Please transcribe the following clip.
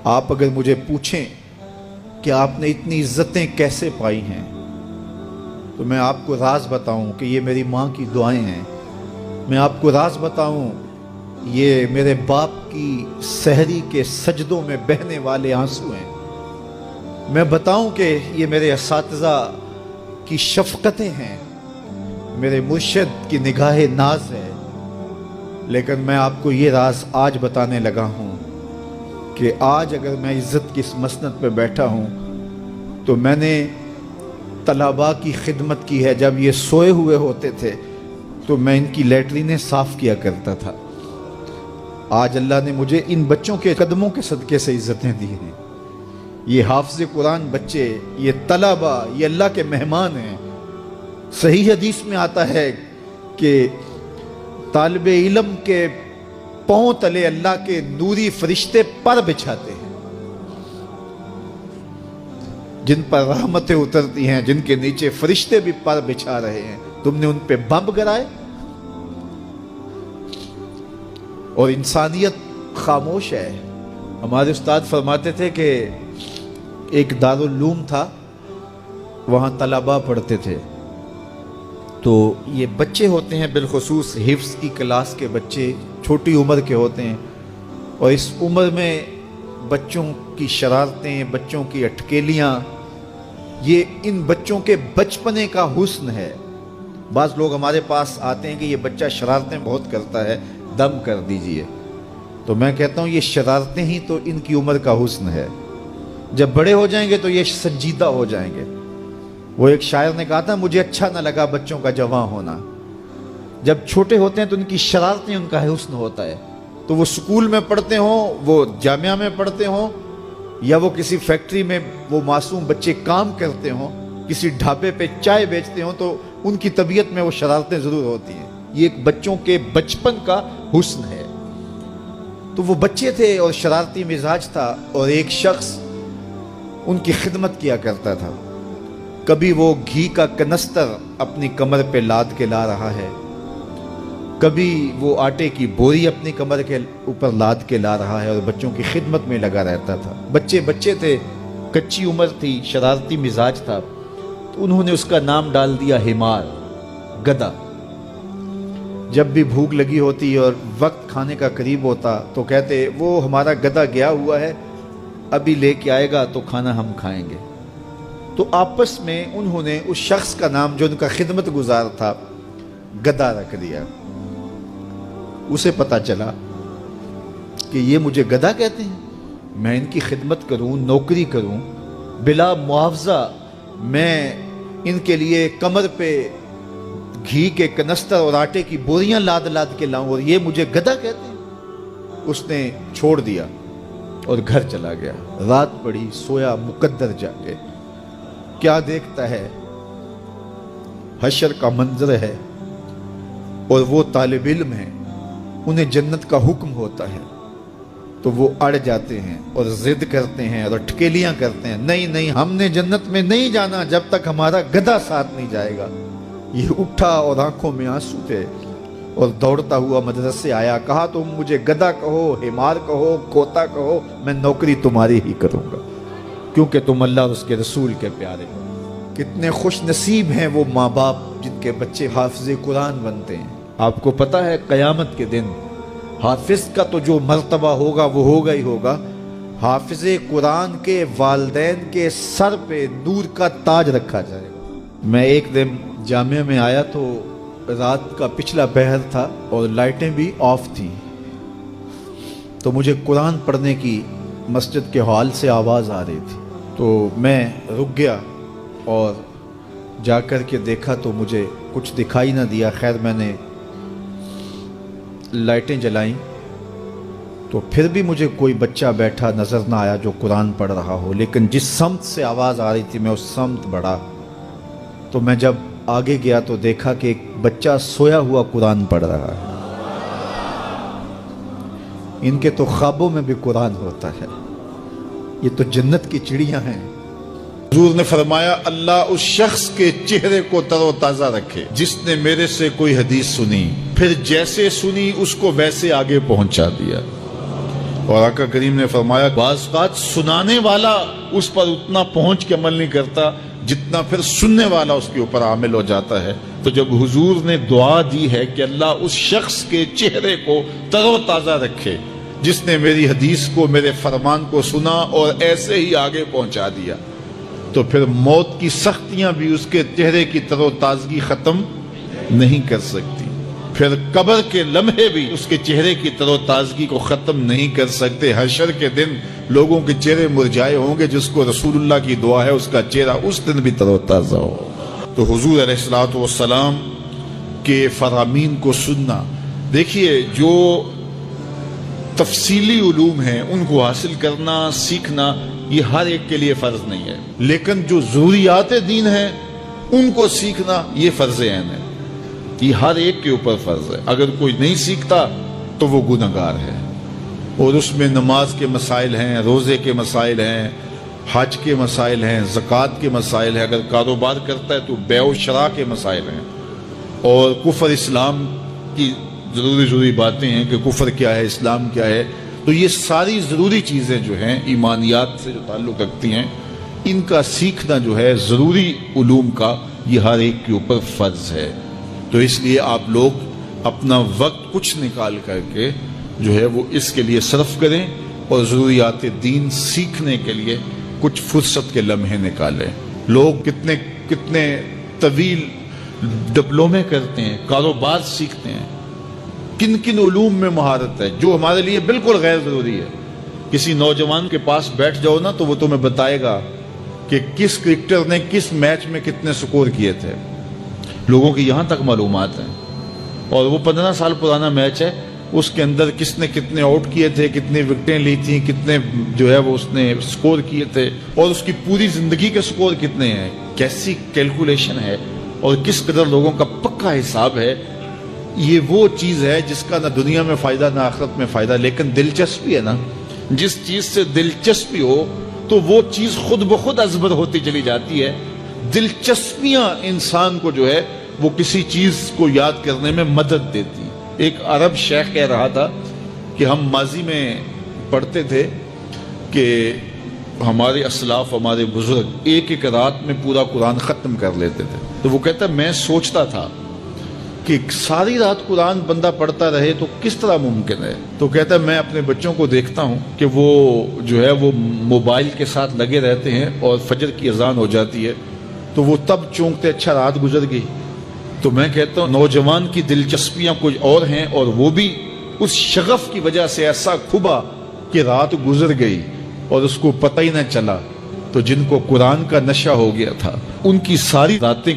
آپ اگر مجھے پوچھیں کہ آپ نے اتنی عزتیں کیسے پائی ہیں تو میں آپ کو راز بتاؤں کہ یہ میری ماں کی دعائیں ہیں. میں آپ کو راز بتاؤں یہ میرے باپ کی سحری کے سجدوں میں بہنے والے آنسو ہیں. میں بتاؤں کہ یہ میرے اساتذہ کی شفقتیں ہیں، میرے مرشد کی نگاہ ناز ہے. لیکن میں آپ کو یہ راز آج بتانے لگا ہوں کہ آج اگر میں عزت کی اس مسند پہ بیٹھا ہوں تو میں نے طلباء کی خدمت کی ہے. جب یہ سوئے ہوئے ہوتے تھے تو میں ان کی لیٹرینیں صاف کیا کرتا تھا. آج اللہ نے مجھے ان بچوں کے قدموں کے صدقے سے عزتیں دی ہیں. یہ حافظ قرآن بچے، یہ طلباء، یہ اللہ کے مہمان ہیں. صحیح حدیث میں آتا ہے کہ طالب علم کے پاؤں تلے اللہ کے نوری فرشتے پر بچھاتے ہیں، جن پر رحمتیں اترتی ہیں، جن کے نیچے فرشتے بھی پر بچھا رہے ہیں. تم نے ان پہ بمب گرائے اور انسانیت خاموش ہے. ہمارے استاد فرماتے تھے کہ ایک دارالعلوم تھا، وہاں طلباء پڑھتے تھے. تو یہ بچے ہوتے ہیں، بالخصوص حفظ کی کلاس کے بچے چھوٹی عمر کے ہوتے ہیں، اور اس عمر میں بچوں کی شرارتیں، بچوں کی اٹکیلیاں، یہ ان بچوں کے بچپنے کا حسن ہے. بعض لوگ ہمارے پاس آتے ہیں کہ یہ بچہ شرارتیں بہت کرتا ہے، دم کر دیجئے. تو میں کہتا ہوں یہ شرارتیں ہی تو ان کی عمر کا حسن ہے. جب بڑے ہو جائیں گے تو یہ سنجیدہ ہو جائیں گے. وہ ایک شاعر نے کہا تھا، مجھے اچھا نہ لگا بچوں کا جوان ہونا. جب چھوٹے ہوتے ہیں تو ان کی شرارتیں ان کا حسن ہوتا ہے. تو وہ سکول میں پڑھتے ہوں، وہ جامعہ میں پڑھتے ہوں، یا وہ کسی فیکٹری میں وہ معصوم بچے کام کرتے ہوں، کسی ڈھابے پہ چائے بیچتے ہوں، تو ان کی طبیعت میں وہ شرارتیں ضرور ہوتی ہیں. یہ ایک بچوں کے بچپن کا حسن ہے. تو وہ بچے تھے اور شرارتی مزاج تھا، اور ایک شخص ان کی خدمت کیا کرتا تھا. کبھی وہ گھی کا کنستر اپنی کمر پہ لاد کے لا رہا ہے، کبھی وہ آٹے کی بوری اپنی کمر کے اوپر لاد کے لا رہا ہے، اور بچوں کی خدمت میں لگا رہتا تھا. بچے تھے، کچی عمر تھی، شرارتی مزاج تھا. تو انہوں نے اس کا نام ڈال دیا حمار، گدھا. جب بھی بھوک لگی ہوتی اور وقت کھانے کا قریب ہوتا تو کہتے وہ ہمارا گدھا گیا ہوا ہے، ابھی لے کے آئے گا تو کھانا ہم کھائیں گے. تو آپس میں انہوں نے اس شخص کا نام جو ان کا خدمت گزار تھا گدھا رکھ دیا. اسے پتا چلا کہ یہ مجھے گدھا کہتے ہیں، میں ان کی خدمت کروں، نوکری کروں، بلا معاوضہ میں ان کے لیے کمر پہ گھی کے کنستر اور آٹے کی بوریاں لاد لاد کے لاؤں، اور یہ مجھے گدھا کہتے ہیں. اس نے چھوڑ دیا اور گھر چلا گیا. رات پڑی، سویا، مقدر جاگے. کیا دیکھتا ہے؟ حشر کا منظر ہے، اور وہ طالب علم ہیں، انہیں جنت کا حکم ہوتا ہے. تو وہ اڑ جاتے ہیں اور ضد کرتے ہیں اور اٹکیلیاں کرتے ہیں، نہیں ہم نے جنت میں نہیں جانا جب تک ہمارا گدھا ساتھ نہیں جائے گا. یہ اٹھا اور آنکھوں میں آنسو تھے اور دوڑتا ہوا مدرسے آیا. کہا تم مجھے گدھا کہو، حمار کہو، کوتا کہو، میں نوکری تمہاری ہی کروں گا، کیونکہ تم اللہ اور اس کے رسول کے پیارے ہو. کتنے خوش نصیب ہیں وہ ماں باپ جن کے بچے حافظ قرآن بنتے ہیں. آپ کو پتہ ہے قیامت کے دن حافظ کا تو جو مرتبہ ہوگا وہ ہوگا ہی ہوگا. حافظ قرآن کے والدین کے سر پہ نور کا تاج رکھا جائے گا. میں ایک دن جامعہ میں آیا تو رات کا پچھلا پہر تھا اور لائٹیں بھی آف تھیں. تو مجھے قرآن پڑھنے کی مسجد کے ہال سے آواز آ رہی تھی. تو میں رک گیا اور جا کر کے دیکھا تو مجھے کچھ دکھائی نہ دیا. خیر میں نے لائٹیں جلائیں تو پھر بھی مجھے کوئی بچہ بیٹھا نظر نہ آیا جو قرآن پڑھ رہا ہو. لیکن جس سمت سے آواز آ رہی تھی میں اس سمت بڑھا. تو میں جب آگے گیا تو دیکھا کہ ایک بچہ سویا ہوا قرآن پڑھ رہا ہے. ان کے تو خوابوں میں بھی قرآن ہوتا ہے. یہ تو جنت کی چڑیاں ہیں. حضور نے فرمایا اللہ اس شخص کے چہرے کو تر و تازہ رکھے جس نے میرے سے کوئی حدیث سنی، پھر جیسے سنی اس کو ویسے آگے پہنچا دیا. اور آقا کریم نے فرمایا بعض اوقات سنانے والا اس پر اتنا پہنچ کے عمل نہیں کرتا جتنا پھر سننے والا اس کے اوپر عامل ہو جاتا ہے. تو جب حضور نے دعا دی ہے کہ اللہ اس شخص کے چہرے کو تر و تازہ رکھے جس نے میری حدیث کو، میرے فرمان کو سنا اور ایسے ہی آگے پہنچا دیا، تو پھر موت کی سختیاں بھی اس کے چہرے کی تر و تازگی ختم نہیں کر سکتی، پھر قبر کے لمحے بھی اس کے چہرے کی تر و تازگی کو ختم نہیں کر سکتے. حشر کے دن لوگوں کے چہرے مرجھائے ہوں گے، جس کو رسول اللہ کی دعا ہے اس کا چہرہ اس دن بھی تر و تازہ ہو. تو حضور علیہ الصلوۃ والسلام کے فرامین کو سننا، دیکھیے جو تفصیلی علوم ہیں ان کو حاصل کرنا، سیکھنا، یہ ہر ایک کے لیے فرض نہیں ہے، لیکن جو ضروریات دین ہیں ان کو سیکھنا یہ فرض عین ہے، یہ ہر ایک کے اوپر فرض ہے. اگر کوئی نہیں سیکھتا تو وہ گنہگار ہے. اور اس میں نماز کے مسائل ہیں، روزے کے مسائل ہیں، حج کے مسائل ہیں، زکوٰۃ کے مسائل ہیں، اگر کاروبار کرتا ہے تو بیع و شراء کے مسائل ہیں، اور کفر اسلام کی ضروری باتیں ہیں کہ کفر کیا ہے، اسلام کیا ہے. تو یہ ساری ضروری چیزیں جو ہیں ایمانیات سے جو تعلق رکھتی ہیں، ان کا سیکھنا جو ہے ضروری علوم کا، یہ ہر ایک کے اوپر فرض ہے. تو اس لیے آپ لوگ اپنا وقت کچھ نکال کر کے جو ہے وہ اس کے لیے صرف کریں اور ضروریات دین سیکھنے کے لیے کچھ فرصت کے لمحے نکالیں. لوگ کتنے طویل ڈپلومے کرتے ہیں، کاروبار سیکھتے ہیں، کن کن علوم میں مہارت ہے جو ہمارے لیے بالکل غیر ضروری ہے. کسی نوجوان کے پاس بیٹھ جاؤ نا تو وہ تمہیں بتائے گا کہ کس کرکٹر نے کس میچ میں کتنے سکور کیے تھے. لوگوں کی یہاں تک معلومات ہیں، اور وہ 15 سال پرانا میچ ہے، اس کے اندر کس نے کتنے آؤٹ کیے تھے، کتنے وکٹیں لی تھیں، کتنے جو ہے وہ اس نے سکور کیے تھے، اور اس کی پوری زندگی کے سکور کتنے ہیں، کیسی کیلکولیشن ہے اور کس قدر لوگوں کا پکا حساب ہے. یہ وہ چیز ہے جس کا نہ دنیا میں فائدہ نہ آخرت میں فائدہ، لیکن دلچسپی ہے نا. جس چیز سے دلچسپی ہو تو وہ چیز خود بخود ازبر ہوتی چلی جاتی ہے. دلچسپیاں انسان کو جو ہے وہ کسی چیز کو یاد کرنے میں مدد دیتی. ایک عرب شیخ کہہ رہا تھا کہ ہم ماضی میں پڑھتے تھے کہ ہمارے اسلاف، ہمارے بزرگ ایک رات میں پورا قرآن ختم کر لیتے تھے. تو وہ کہتا ہے میں سوچتا تھا کہ ساری رات قرآن بندہ پڑھتا رہے تو کس طرح ممکن ہے. تو کہتا ہے میں اپنے بچوں کو دیکھتا ہوں کہ وہ جو ہے وہ موبائل کے ساتھ لگے رہتے ہیں، اور فجر کی اذان ہو جاتی ہے تو وہ تب چونکتے اچھا رات گزر گئی. تو میں کہتا ہوں نوجوان کی دلچسپیاں کچھ اور ہیں، اور وہ بھی اس شغف کی وجہ سے ایسا کھبا کہ رات گزر گئی اور اس کو پتہ ہی نہ چلا. تو جن کو قرآن کا نشہ ہو گیا تھا ان کی ساری راتیں